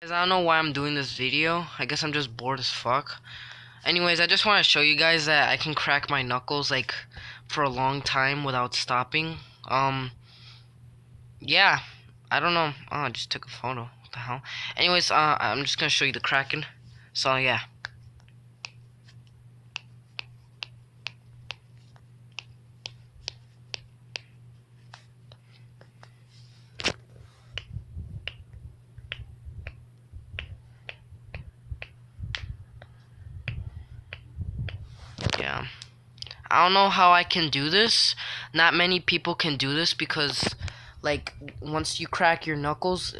Guys, I don't know why I'm doing this video. I guess I'm just bored as fuck. Anyways, I just want to show you guys that I can crack my knuckles like for a long time without stopping. Yeah. I don't know. Oh, I just took a photo. What the hell? Anyways, I'm just gonna show you the cracking. So yeah. Yeah. I don't know how I can do this. Not many people can do this because, like, once you crack your knuckles,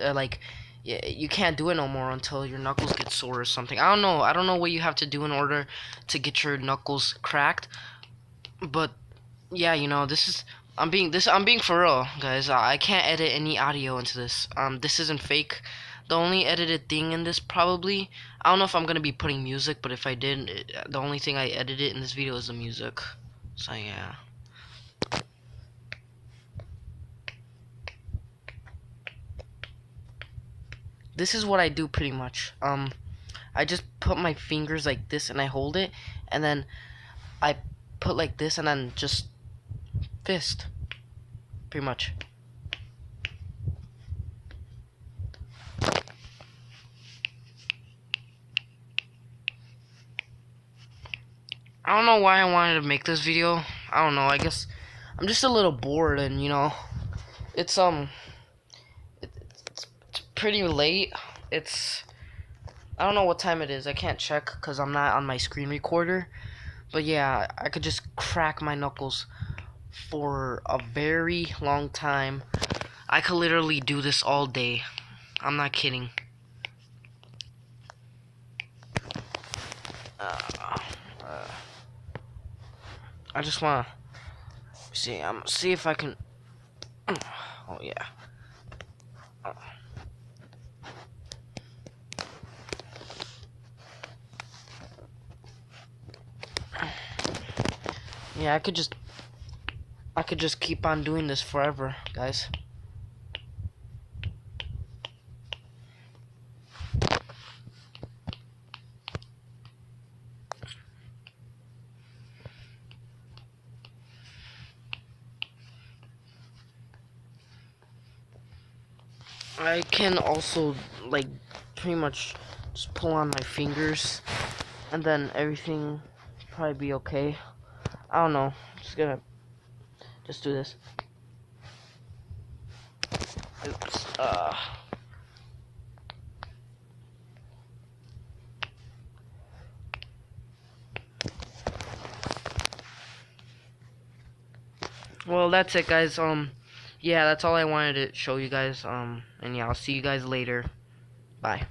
you can't do it no more until your knuckles get sore or something. I don't know. I don't know what you have to do in order to get your knuckles cracked. But yeah, I'm being for real, guys. I can't edit any audio into this. This isn't fake. The only edited thing in this probably, I don't know if I'm gonna be putting music, but if I did, the only thing I edited in this video is the music. So yeah. This is what I do pretty much. I just put my fingers like this and I hold it, and then I put like this and then just fist. Pretty much. I don't know why I wanted to make this video. I don't know. I guess I'm just a little bored, and it's it's pretty late. I don't know what time it is. I can't check because I'm not on my screen recorder. But yeah, I could just crack my knuckles for a very long time. I could literally do this all day. I'm not kidding. I just wanna see if I can. Oh yeah. Yeah, I could just keep on doing this forever, guys. I can also, like, pretty much just pull on my fingers, and then everything probably be okay. I don't know. Just gonna just do this. Oops. Well, that's it, guys. Yeah, that's all I wanted to show you guys. And yeah, I'll see you guys later. Bye.